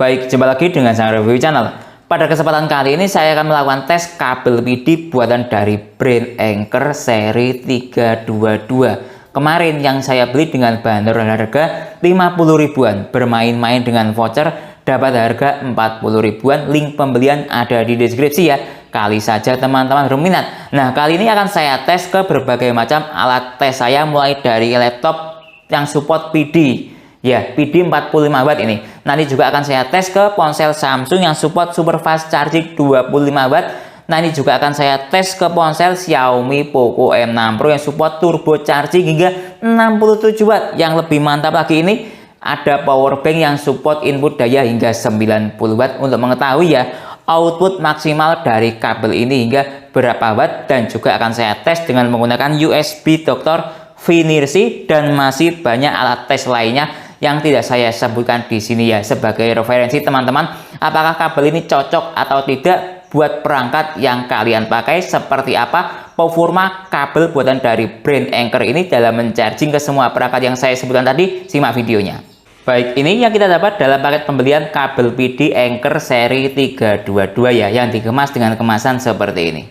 Baik, jumpa lagi dengan Sang Review Channel. Pada kesempatan kali ini saya akan melakukan tes kabel MIDI buatan dari brand Anker seri 322. Kemarin yang saya beli dengan bandrol harga 50 ribuan, bermain-main dengan voucher dapat harga 40 ribuan. Link pembelian ada di deskripsi ya. Kali saja teman-teman berminat. Nah, kali ini akan saya tes ke berbagai macam alat tes saya, mulai dari laptop yang support PD. Ya, PD 45 watt ini. Nanti juga akan saya tes ke ponsel Samsung yang support super fast charging 25 watt. Nanti juga akan saya tes ke ponsel Xiaomi Poco M6 Pro yang support turbo charging hingga 67 watt. Yang lebih mantap lagi ini ada power bank yang support input daya hingga 90 watt untuk mengetahui ya output maksimal dari kabel ini hingga berapa watt, dan juga akan saya tes dengan menggunakan USB Dr. Finirsi dan masih banyak alat tes lainnya yang tidak saya sebutkan di sini ya, sebagai referensi teman-teman apakah kabel ini cocok atau tidak buat perangkat yang kalian pakai, seperti apa performa kabel buatan dari brand Anker ini dalam mencharging ke semua perangkat yang saya sebutkan tadi. Simak videonya. Baik, ini yang kita dapat dalam paket pembelian kabel PD Anker seri 322 ya, yang dikemas dengan kemasan seperti ini.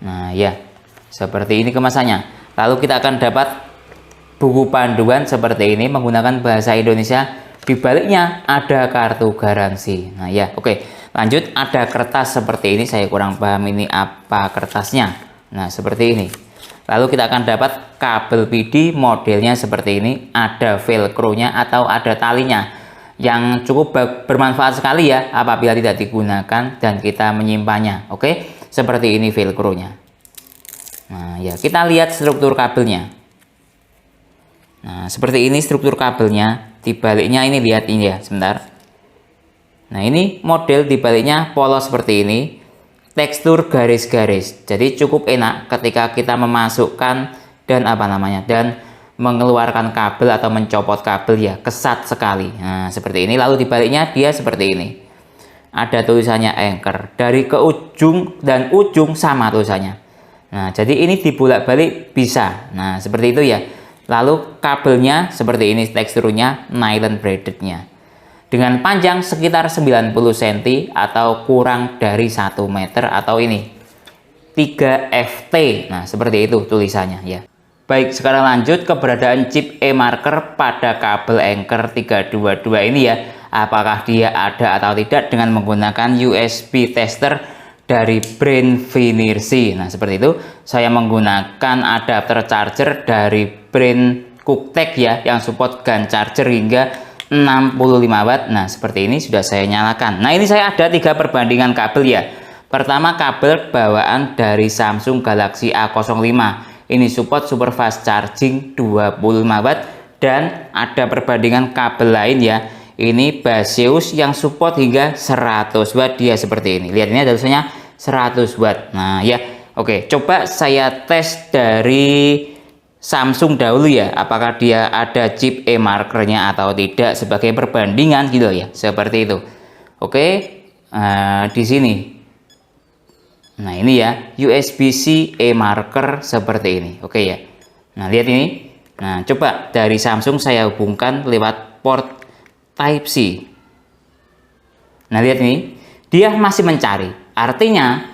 Nah ya, seperti ini kemasannya. Lalu kita akan dapat buku panduan seperti ini menggunakan bahasa Indonesia. Di baliknya ada kartu garansi. Nah ya, oke. Lanjut, ada kertas seperti ini. Saya kurang paham ini apa kertasnya. Nah, seperti ini. Lalu kita akan dapat kabel PD modelnya seperti ini. Ada velcro-nya atau ada talinya, yang cukup bermanfaat sekali ya apabila tidak digunakan dan kita menyimpannya. Oke, seperti ini velcro-nya. Nah ya, kita lihat struktur kabelnya. Nah, seperti ini struktur kabelnya. Di baliknya ini, lihat ini ya, sebentar. Nah, ini model di baliknya polos seperti ini. Tekstur garis-garis. Jadi cukup enak ketika kita memasukkan dan dan mengeluarkan kabel atau mencopot kabel ya, kesat sekali. Nah, seperti ini. Lalu di baliknya dia seperti ini. Ada tulisannya Anker. Dari ke ujung dan ujung sama tulisannya. Nah, jadi ini dibolak-balik bisa. Nah, seperti itu ya. Lalu kabelnya seperti ini, teksturnya nylon braidednya dengan panjang sekitar 90 cm atau kurang dari 1 meter, atau ini 3 FT. Nah, seperti itu tulisannya ya. Baik, sekarang lanjut keberadaan chip eMarker pada kabel Anker 322 ini ya. Apakah dia ada atau tidak dengan menggunakan USB tester dari brand Finirsi. Nah, seperti itu. Saya menggunakan adapter charger dari brand Cooktek ya, yang support gun charger hingga 65 watt. Nah, seperti ini sudah saya nyalakan. Nah, ini saya ada 3 perbandingan kabel ya. Pertama, kabel bawaan dari Samsung Galaxy A05. Ini support super fast charging 25 watt, dan ada perbandingan kabel lain ya. Ini Baseus yang support hingga 100 watt, dia seperti ini. Lihat, ini ada tulisannya 100 watt. Nah, ya. Oke, coba saya tes dari Samsung dahulu ya, apakah dia ada chip eMarkernya atau tidak sebagai perbandingan gitu ya, seperti itu. Oke, di sini. Nah, ini ya, USB-C eMarker seperti ini. Oke ya. Nah, lihat ini. Nah, coba dari Samsung saya hubungkan lewat port Type-C. Nah, lihat ini. Dia masih mencari. Artinya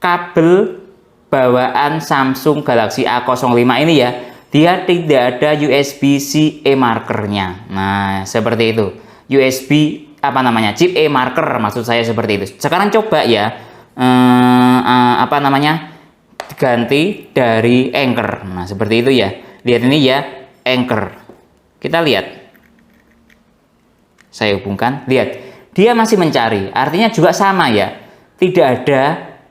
kabel bawaan Samsung Galaxy A05 ini ya, dia tidak ada USB-C eMarkernya. Nah, seperti itu. USB chip eMarker maksud saya, seperti itu. Sekarang coba ya ganti dari Anker. Nah, seperti itu ya. Lihat ini ya, Anker. Kita lihat. Saya hubungkan, lihat. Dia masih mencari. Artinya juga sama ya. Tidak ada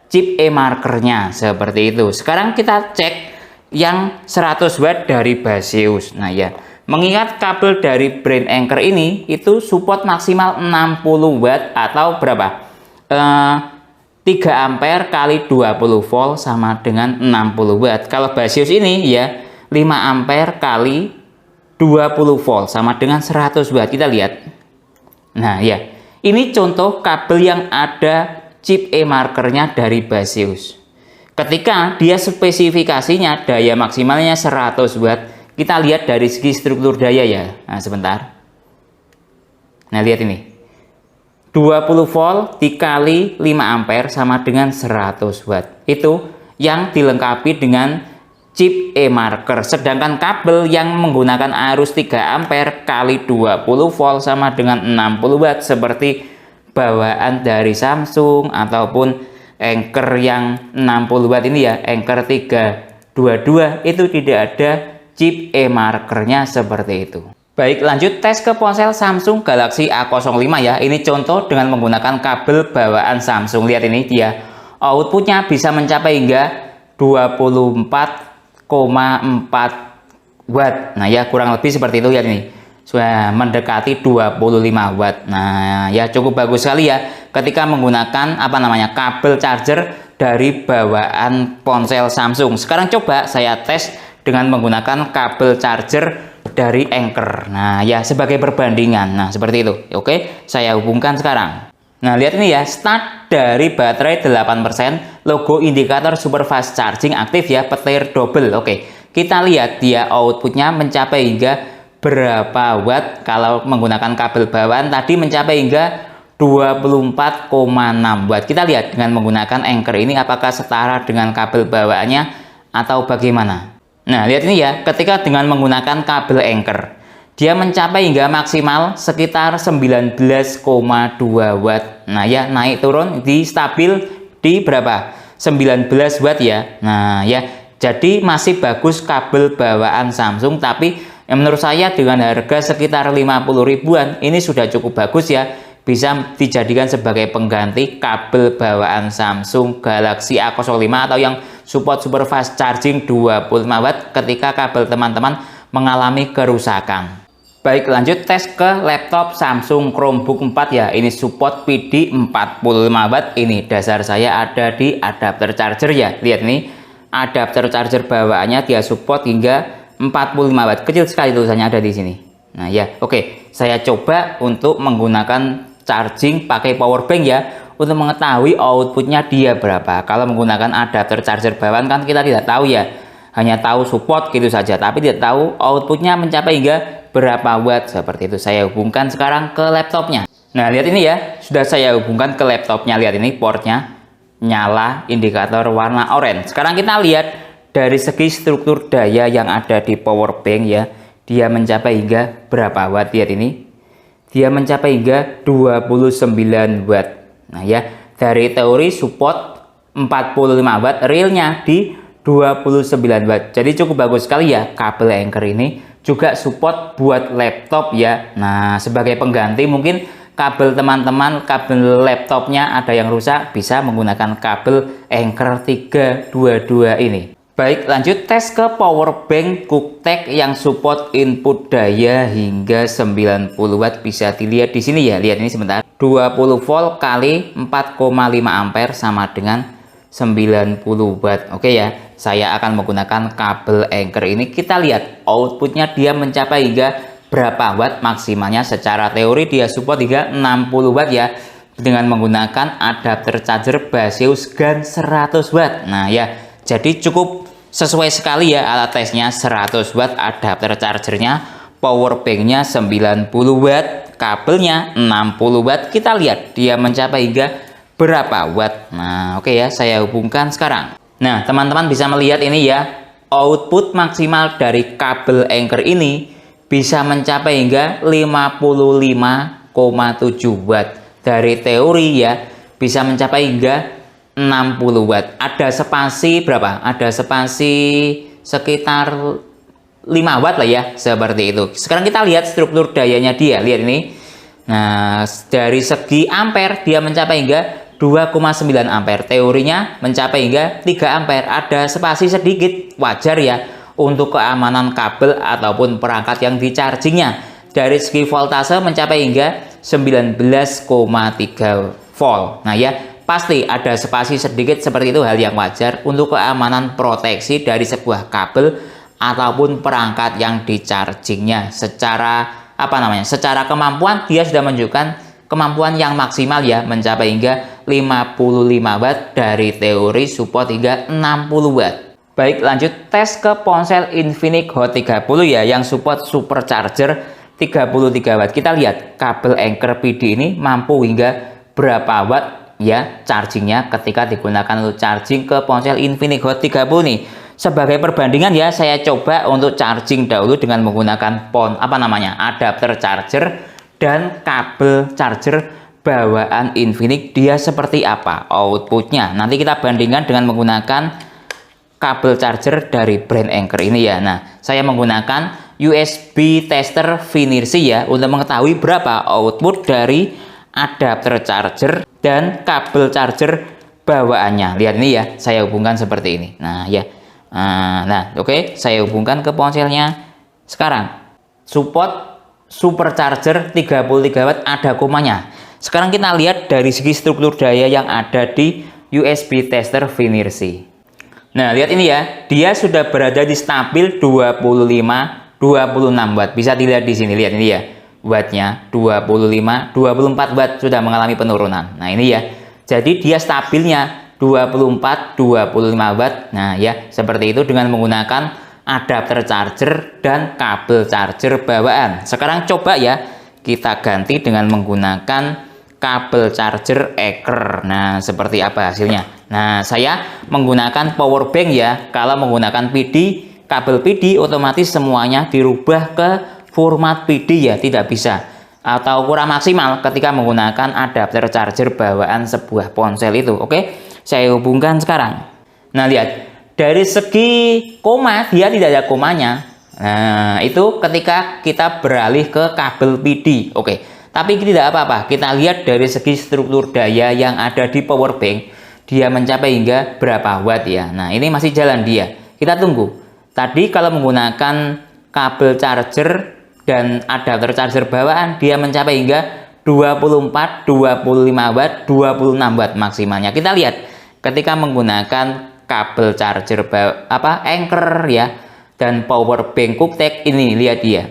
chip eMarkernya, seperti itu. Sekarang kita cek yang 100 watt dari Baseus. Nah ya, mengingat kabel dari brand Anker ini itu support maksimal 60 watt atau berapa? 3 ampere kali 20 volt sama dengan 60 watt. Kalau Baseus ini ya 5 ampere kali 20 volt sama dengan 100 watt. Kita lihat. Nah ya, ini contoh kabel yang ada chip eMarkernya dari Baseus. Ketika dia spesifikasinya daya maksimalnya 100 watt, kita lihat dari segi struktur daya ya. Nah, sebentar. Nah, lihat ini. 20 volt dikali 5 ampere sama dengan 100 watt. Itu yang dilengkapi dengan chip e-marker. Sedangkan kabel yang menggunakan arus 3 ampere kali 20 volt sama dengan 60 watt seperti bawaan dari Samsung ataupun Anker yang 60 watt ini ya, Anker 322, itu tidak ada chip e-markernya seperti itu. Baik, lanjut tes ke ponsel Samsung Galaxy A05 ya. Ini contoh dengan menggunakan kabel bawaan Samsung. Lihat ini dia. Outputnya bisa mencapai hingga 24,4 watt. Nah ya, kurang lebih seperti itu ya ini. Sudah mendekati 25 watt. Nah ya, cukup bagus sekali ya ketika menggunakan kabel charger dari bawaan ponsel Samsung. Sekarang coba saya tes dengan menggunakan kabel charger dari Anker. Nah ya, sebagai perbandingan. Nah seperti itu. Oke, saya hubungkan sekarang. Nah lihat ini ya, start dari baterai 8%, logo indikator super fast charging aktif ya, petir double. Oke, kita lihat dia outputnya mencapai hingga berapa watt. Kalau menggunakan kabel bawaan tadi mencapai hingga 24,6 watt. Kita lihat dengan menggunakan Anker ini apakah setara dengan kabel bawaannya atau bagaimana. Nah lihat ini ya, ketika dengan menggunakan kabel Anker, dia mencapai hingga maksimal sekitar 19,2 watt. Nah ya, naik turun di stabil di berapa? 19 watt ya. Nah ya, jadi masih bagus kabel bawaan Samsung, tapi menurut saya dengan harga sekitar 50 ribuan ini sudah cukup bagus ya. Bisa dijadikan sebagai pengganti kabel bawaan Samsung Galaxy A05 atau yang support super fast charging 25 watt ketika kabel teman-teman mengalami kerusakan. Baik, lanjut tes ke laptop Samsung Chromebook 4 ya. Ini support PD 45 watt. Ini dasar saya ada di adapter charger ya. Lihat nih, adapter charger bawaannya dia support hingga 45 watt. Kecil sekali tulisannya ada di sini. Nah ya, oke. Saya coba untuk menggunakan charging pakai power bank ya, untuk mengetahui outputnya dia berapa. Kalau menggunakan adapter charger bawaan kan kita tidak tahu ya, hanya tahu support gitu saja, tapi tidak tahu outputnya mencapai hingga berapa watt. Seperti itu. Saya hubungkan sekarang ke laptopnya. Nah lihat ini ya, sudah saya hubungkan ke laptopnya. Lihat ini portnya nyala, indikator warna oranye. Sekarang kita lihat dari segi struktur daya yang ada di power bank ya, dia mencapai hingga berapa watt. Lihat ini, dia mencapai hingga 29 watt. Nah ya, dari teori support 45 watt, realnya di 29 watt. Jadi cukup bagus sekali ya kabel Anker ini. Juga support buat laptop ya. Nah sebagai pengganti mungkin kabel teman-teman, kabel laptopnya ada yang rusak, bisa menggunakan kabel Anker 322 ini. Baik, lanjut tes ke power bank Cooktek yang support input daya hingga 90 watt. Bisa dilihat di sini ya. Lihat ini sebentar. 20 volt kali 4,5 ampere sama dengan 90 watt. Oke ya. Saya akan menggunakan kabel Anker ini. Kita lihat outputnya dia mencapai hingga berapa watt maksimalnya. Secara teori dia support hingga 60 watt ya, dengan menggunakan adapter charger Baseus GaN 100 watt. Nah ya, jadi cukup sesuai sekali ya alat tesnya. 100 watt adapter chargernya, power banknya 90 watt, kabelnya 60 watt. Kita lihat dia mencapai hingga berapa watt. Nah oke ya, saya hubungkan sekarang. Nah teman-teman bisa melihat ini ya, output maksimal dari kabel Anker ini bisa mencapai hingga 55,7 watt. Dari teori ya, bisa mencapai hingga 60 watt. Ada spasi berapa? Ada spasi sekitar 5 watt lah ya, seperti itu. Sekarang kita lihat struktur dayanya dia. Lihat ini. Nah, dari segi ampere dia mencapai hingga 2,9 ampere. Teorinya mencapai hingga 3 ampere. Ada spasi sedikit, wajar ya, untuk keamanan kabel ataupun perangkat yang di chargingnya. Dari segi voltase mencapai hingga 19,3 volt. Nah ya, pasti ada spasi sedikit, seperti itu hal yang wajar untuk keamanan proteksi dari sebuah kabel ataupun perangkat yang di chargingnya. Secara secara kemampuan dia sudah menunjukkan kemampuan yang maksimal ya, mencapai hingga 55 watt, dari teori support hingga 60 watt. Baik, lanjut tes ke ponsel Infinix Hot 30 ya, yang support supercharger 33 watt. Kita lihat kabel Anker PD ini mampu hingga berapa watt ya chargingnya ketika digunakan untuk charging ke ponsel Infinix Hot 30 nih. Sebagai perbandingan ya, saya coba untuk charging dahulu dengan menggunakan adapter charger dan kabel charger bawaan Infinix, dia seperti apa outputnya. Nanti kita bandingkan dengan menggunakan kabel charger dari brand Anker ini ya. Nah, saya menggunakan USB tester Finersi ya untuk mengetahui berapa output dari adapter charger dan kabel charger bawaannya. Lihat ini ya, saya hubungkan seperti ini. Nah ya, oke, saya hubungkan ke ponselnya. Sekarang support supercharger 33 watt, ada komanya. Sekarang kita lihat dari segi struktur daya yang ada di USB tester Finersi. Nah, lihat ini ya, dia sudah berada di stabil 25-26 watt. Bisa dilihat di sini, lihat ini ya. Wattnya 25-24 watt sudah mengalami penurunan. Nah, ini ya. Jadi dia stabilnya 24-25 watt. Nah, ya, seperti itu dengan menggunakan adapter charger dan kabel charger bawaan. Sekarang coba ya, kita ganti dengan menggunakan kabel charger Anker. Nah, seperti apa hasilnya? Nah, saya menggunakan power bank ya. Kalau menggunakan PD, kabel PD otomatis semuanya dirubah ke format PD ya, tidak bisa atau kurang maksimal ketika menggunakan adapter charger bawaan sebuah ponsel itu. Oke, saya hubungkan sekarang. Nah, lihat dari segi koma, dia tidak ada komanya. Nah, itu ketika kita beralih ke kabel PD. Oke, tapi tidak apa-apa. Kita lihat dari segi struktur daya yang ada di power bank, dia mencapai hingga berapa watt ya. Nah, ini masih jalan dia. Kita tunggu. Tadi kalau menggunakan kabel charger dan adapter charger bawaan, dia mencapai hingga 24-25 watt, 26 watt maksimalnya. Kita lihat ketika menggunakan kabel charger Anker ya dan power bank QuickTech, ini lihat dia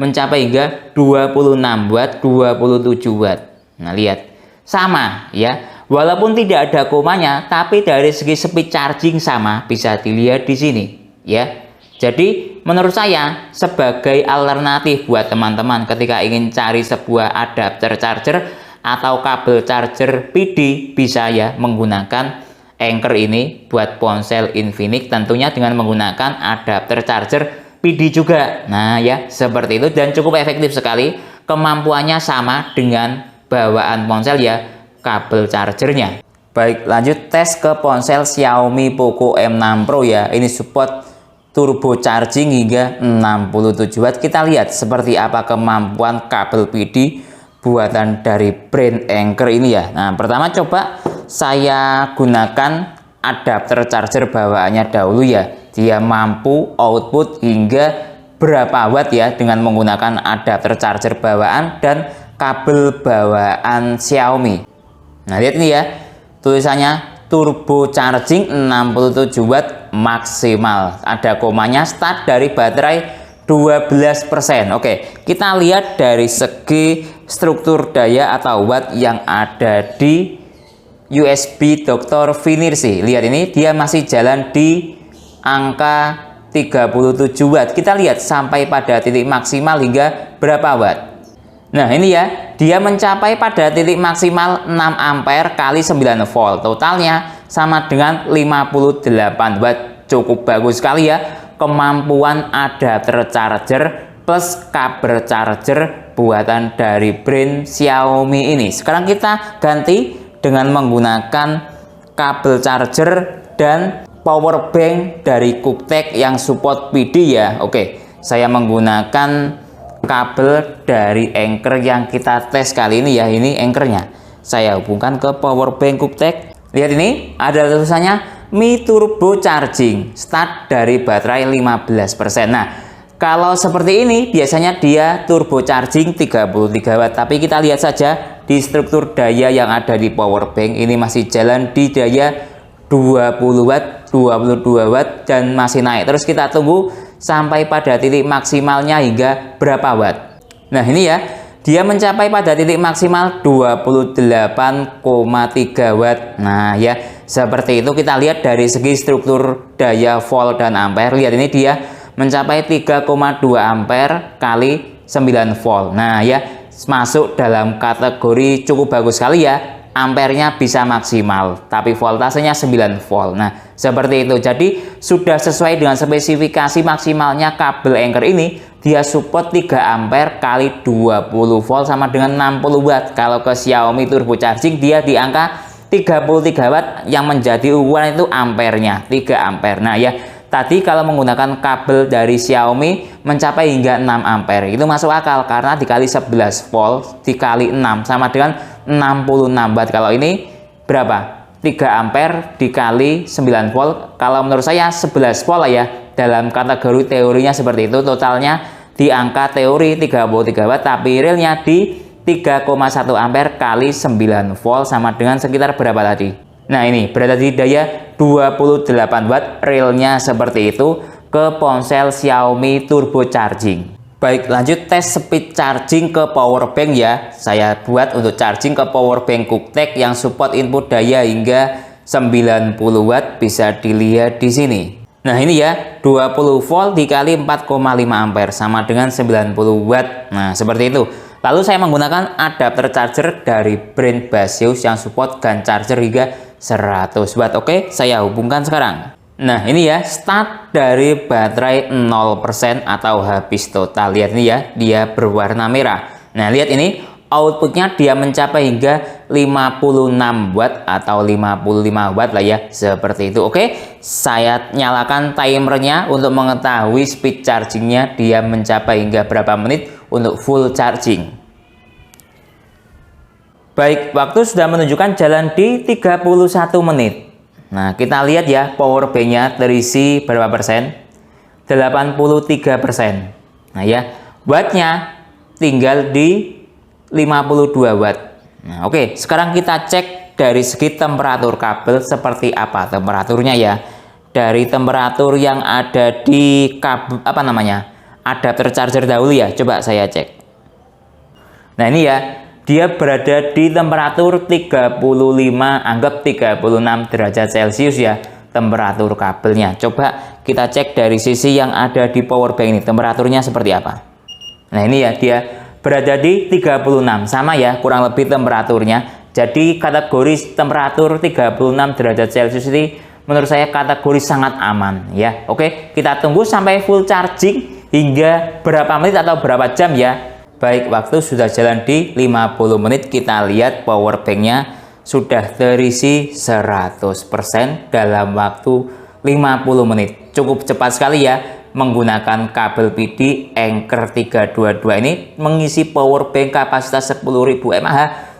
mencapai hingga 26 watt, 27 watt. Nah, lihat sama ya, walaupun tidak ada komanya, tapi dari segi speed charging sama, bisa dilihat di sini ya. Jadi menurut saya sebagai alternatif buat teman-teman ketika ingin cari sebuah adapter charger atau kabel charger PD, bisa ya menggunakan Anker ini buat ponsel Infinix, tentunya dengan menggunakan adapter charger PD juga. Nah ya, seperti itu, dan cukup efektif sekali. Kemampuannya sama dengan bawaan ponsel ya, kabel chargernya. Baik, lanjut tes ke ponsel Xiaomi Poco M6 Pro ya. Ini support turbo charging hingga 67 watt. Kita lihat seperti apa kemampuan kabel PD buatan dari brand Anker ini ya. Nah, pertama coba saya gunakan adapter charger bawaannya dahulu ya. Dia mampu output hingga berapa watt ya dengan menggunakan adapter charger bawaan dan kabel bawaan Xiaomi. Nah, lihat ini ya, tulisannya turbo charging 67 watt maksimal. Ada komanya, start dari baterai 12%. Oke, kita lihat dari segi struktur daya atau watt yang ada di USB Dr. Finersi. Lihat ini, dia masih jalan di angka 37 watt. Kita lihat sampai pada titik maksimal hingga berapa watt. Nah, ini ya, dia mencapai pada titik maksimal 6 ampere kali 9 volt. Totalnya sama dengan 58 watt. Cukup bagus sekali ya kemampuan adapter charger plus kabel charger buatan dari brand Xiaomi ini. Sekarang kita ganti dengan menggunakan kabel charger dan power bank dari QuickTech yang support PD ya. Oke, saya menggunakan kabel dari Anker yang kita tes kali ini ya. Ini Ankernya saya hubungkan ke power bank QuickTech. Lihat ini, ada tulisannya Mi Turbo Charging, start dari baterai 15%. Nah, kalau seperti ini biasanya dia turbo charging 33 watt, tapi kita lihat saja di struktur daya yang ada di power bank ini masih jalan di daya 20 watt, 22 watt, dan masih naik. Terus kita tunggu sampai pada titik maksimalnya hingga berapa watt. Nah, ini ya, dia mencapai pada titik maksimal 28,3 watt. Nah ya, seperti itu. Kita lihat dari segi struktur daya volt dan ampere. Lihat ini, dia mencapai 3,2 ampere kali 9 volt. Nah ya, masuk dalam kategori cukup bagus sekali ya ampernya bisa maksimal, tapi voltasenya 9 volt. Nah, seperti itu. Jadi sudah sesuai dengan spesifikasi maksimalnya kabel Anchor ini. Dia support 3 ampere kali 20 volt sama dengan 60 watt. Kalau ke Xiaomi Turbo Charging dia di angka 33 watt, yang menjadi ukuran itu ampernya 3 ampere. Nah ya, tadi kalau menggunakan kabel dari Xiaomi mencapai hingga 6 ampere. Itu masuk akal karena dikali 11 volt dikali 6 sama dengan 66 watt. Kalau ini berapa? 3 ampere dikali 9 volt. Kalau menurut saya 11 volt lah ya. Dalam kategori teorinya seperti itu. Totalnya di angka teori 33 watt, tapi realnya di 3,1 ampere kali 9 volt sama dengan sekitar berapa tadi? Nah ini berada di daya 28 watt, realnya seperti itu ke ponsel Xiaomi Turbo Charging. Baik, lanjut tes speed charging ke power bank ya. Saya buat untuk charging ke power bank Cooktek yang support input daya hingga 90 watt, bisa dilihat di sini. Nah ini ya, 20 volt dikali 4,5 ampere sama dengan 90 watt. Nah seperti itu. Lalu saya menggunakan adapter charger dari brand Baseus yang support gun charger hingga 100 watt. Oke, saya hubungkan sekarang. Nah ini ya, start dari baterai 0% atau habis total. Lihat ini ya, dia berwarna merah. Nah lihat ini, outputnya dia mencapai hingga 56 watt atau 55 watt lah ya, seperti itu. Oke, saya nyalakan timernya untuk mengetahui speed chargingnya dia mencapai hingga berapa menit untuk full charging. Baik, waktu sudah menunjukkan jalan di 31 menit. Nah, kita lihat ya, power banknya terisi berapa persen? 83%. Nah ya, wattnya tinggal di 52 watt. Nah, oke, sekarang kita cek dari segi temperatur kabel seperti apa temperaturnya ya. Dari temperatur yang ada di kabel adapter charger dahulu ya. Coba saya cek. Nah, ini ya. Dia berada di temperatur 35, anggap 36 derajat Celcius ya, temperatur kabelnya. Coba kita cek dari sisi yang ada di power bank ini, temperaturnya seperti apa. Nah ini ya, dia berada di 36, sama ya, kurang lebih temperaturnya. Jadi kategori temperatur 36 derajat Celcius ini menurut saya kategori sangat aman ya. Oke, kita tunggu sampai full charging hingga berapa menit atau berapa jam ya. Baik, waktu sudah jalan di 50 menit. Kita lihat power banknya sudah terisi 100% dalam waktu 50 menit. Cukup cepat sekali ya, menggunakan kabel PD Anchor 322 ini mengisi power bank kapasitas 10.000 mAh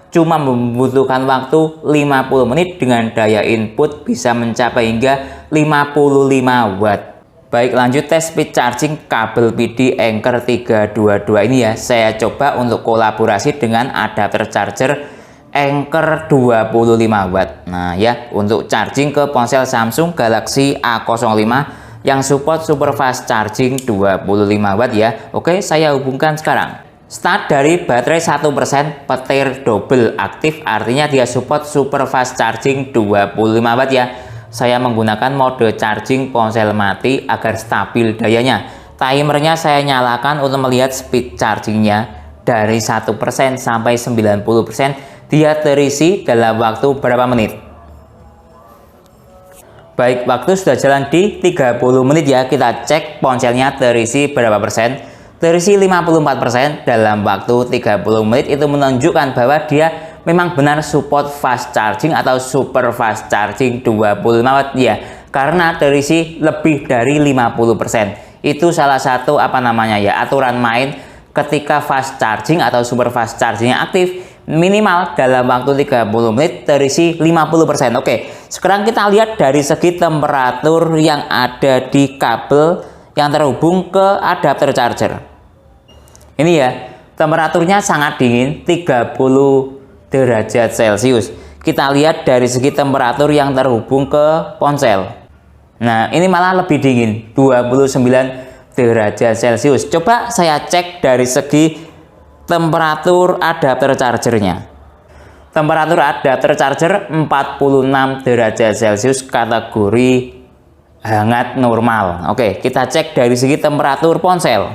cuma membutuhkan waktu 50 menit dengan daya input bisa mencapai hingga 55 watt. Baik, lanjut tes speed charging kabel PD Anchor 322 ini ya. Saya coba untuk kolaborasi dengan adapter charger Anchor 25 watt. Nah ya, untuk charging ke ponsel Samsung Galaxy A05 yang support super fast charging 25 watt ya. Oke, saya hubungkan sekarang. Start dari baterai 1%, petir double aktif, artinya dia support super fast charging 25 watt ya. Saya menggunakan mode charging ponsel mati agar stabil dayanya. Timernya saya nyalakan untuk melihat speed chargingnya dari 1% sampai 90%. Dia terisi dalam waktu berapa menit? Baik, waktu sudah jalan di 30 menit ya. Kita cek ponselnya terisi berapa persen. Terisi 54% dalam waktu 30 menit. Itu menunjukkan bahwa dia memang benar support fast charging atau super fast charging 25 watt ya, karena terisi lebih dari 50%. Itu salah satu aturan main ketika fast charging atau super fast charging yang aktif, minimal dalam waktu 30 menit terisi 50%. Oke, sekarang kita lihat dari segi temperatur yang ada di kabel yang terhubung ke adapter charger. Ini ya, temperaturnya sangat dingin, 30 derajat Celcius. Kita lihat dari segi temperatur yang terhubung ke ponsel. Nah, ini malah lebih dingin, 29 derajat Celcius. Coba saya cek dari segi temperatur adapter chargernya. Temperatur adapter charger 46 derajat Celcius, kategori hangat normal. Oke, kita cek dari segi temperatur ponsel.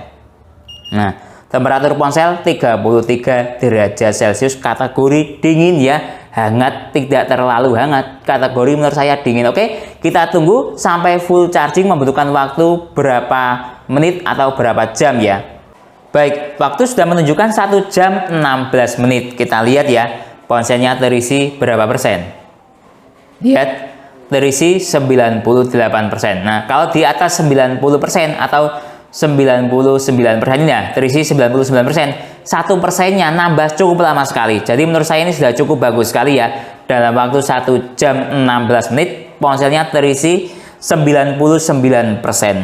Nah, temperatur ponsel 33 derajat Celcius, kategori dingin ya. hangat, tidak terlalu hangat. Kategori menurut saya dingin. Oke, kita tunggu sampai full charging membutuhkan waktu berapa menit atau berapa jam ya. Baik, waktu sudah menunjukkan 1 jam 16 menit. Kita lihat ya, ponselnya terisi berapa persen. Lihat, terisi 98%. Nah, kalau di atas 90% atau 99% ya, terisi 99%, 1%-nya nambah cukup lama sekali. Jadi menurut saya ini sudah cukup bagus sekali ya. Dalam waktu 1 jam 16 menit ponselnya terisi 99%.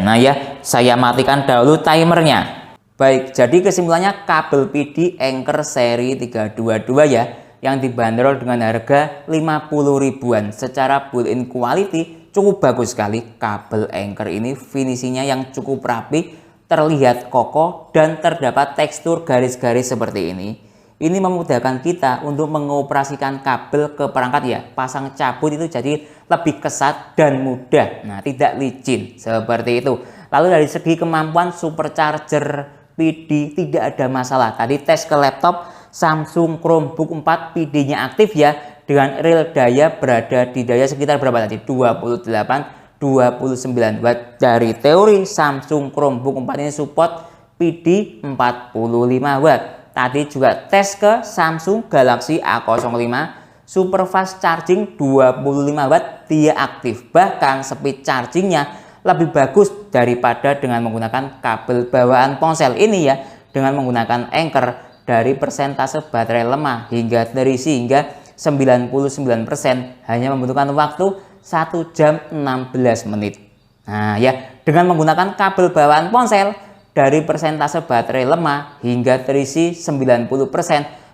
Nah ya, saya matikan dahulu timernya. Baik, jadi kesimpulannya kabel PD Anker seri 322 ya, yang dibanderol dengan harga 50 ribuan. Secara built-in quality cukup bagus sekali. Kabel Anker ini finishingnya yang cukup rapi, terlihat kokoh, dan terdapat tekstur garis-garis seperti ini. Ini memudahkan kita untuk mengoperasikan kabel ke perangkat ya. Pasang cabut itu jadi lebih kesat dan mudah. Nah, tidak licin seperti itu. Lalu dari segi kemampuan supercharger PD tidak ada masalah. Tadi tes ke laptop Samsung Chromebook 4 PD-nya aktif ya, dengan real daya berada di daya sekitar berapa tadi? 29 watt. Dari teori Samsung Chromebook 4 ini support PD 45 watt. Tadi juga tes ke Samsung Galaxy A05 super fast charging 25 watt, dia aktif. Bahkan speed chargingnya lebih bagus daripada dengan menggunakan kabel bawaan ponsel ini ya, dengan menggunakan Anker. Dari persentase baterai lemah hingga terisi hingga 99% hanya membutuhkan waktu 1 jam 16 menit. Nah ya, dengan menggunakan kabel bawaan ponsel, dari persentase baterai lemah hingga terisi 90%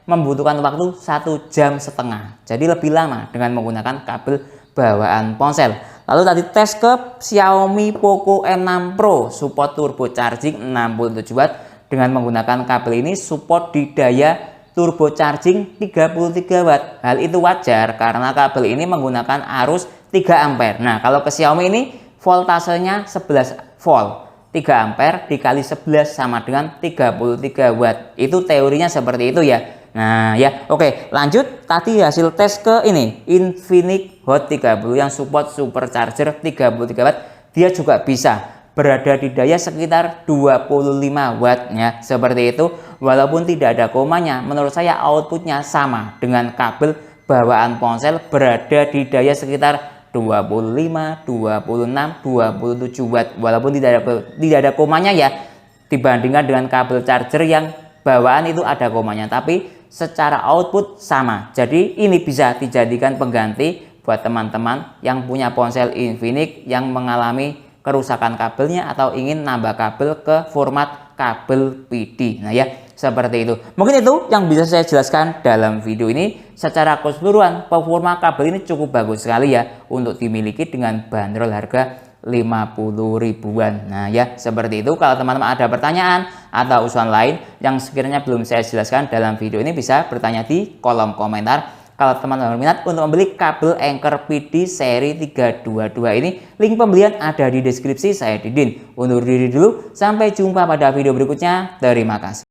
membutuhkan waktu 1,5 jam. Jadi lebih lama dengan menggunakan kabel bawaan ponsel. Lalu tadi tes ke Xiaomi Poco M6 Pro, support turbo charging 67 watt. Dengan menggunakan kabel ini support di daya turbo charging 33 watt. Hal itu wajar karena kabel ini menggunakan arus 3 ampere. Nah, kalau ke Xiaomi ini voltasenya 11 volt. 3 ampere dikali 11 sama dengan 33 watt. Itu teorinya seperti itu ya. Nah, ya, oke, lanjut. Tadi hasil tes ke ini Infinix Hot 30 yang support supercharger 33 watt. Dia juga bisa berada di daya sekitar 25 watt ya, seperti itu. Walaupun tidak ada komanya, menurut saya outputnya sama dengan kabel bawaan ponsel, berada di daya sekitar 25, 26, 27 watt. Walaupun tidak ada komanya ya, dibandingkan dengan kabel charger yang bawaan itu ada komanya, tapi secara output sama. Jadi ini bisa dijadikan pengganti buat teman-teman yang punya ponsel Infinix yang mengalami kerusakan kabelnya atau ingin nambah kabel ke format kabel PD. Nah ya, seperti itu. Mungkin itu yang bisa saya jelaskan dalam video ini. Secara keseluruhan performa kabel ini cukup bagus sekali ya untuk dimiliki dengan bandrol harga 50 ribuan. Nah ya, seperti itu. Kalau teman-teman ada pertanyaan atau usulan lain yang sekiranya belum saya jelaskan dalam video ini, bisa bertanya di kolom komentar. Kalau teman-teman berminat untuk membeli kabel Anker PD seri 322 ini, link pembelian ada di deskripsi. Saya Didin, undur diri dulu. Sampai jumpa pada video berikutnya. Terima kasih.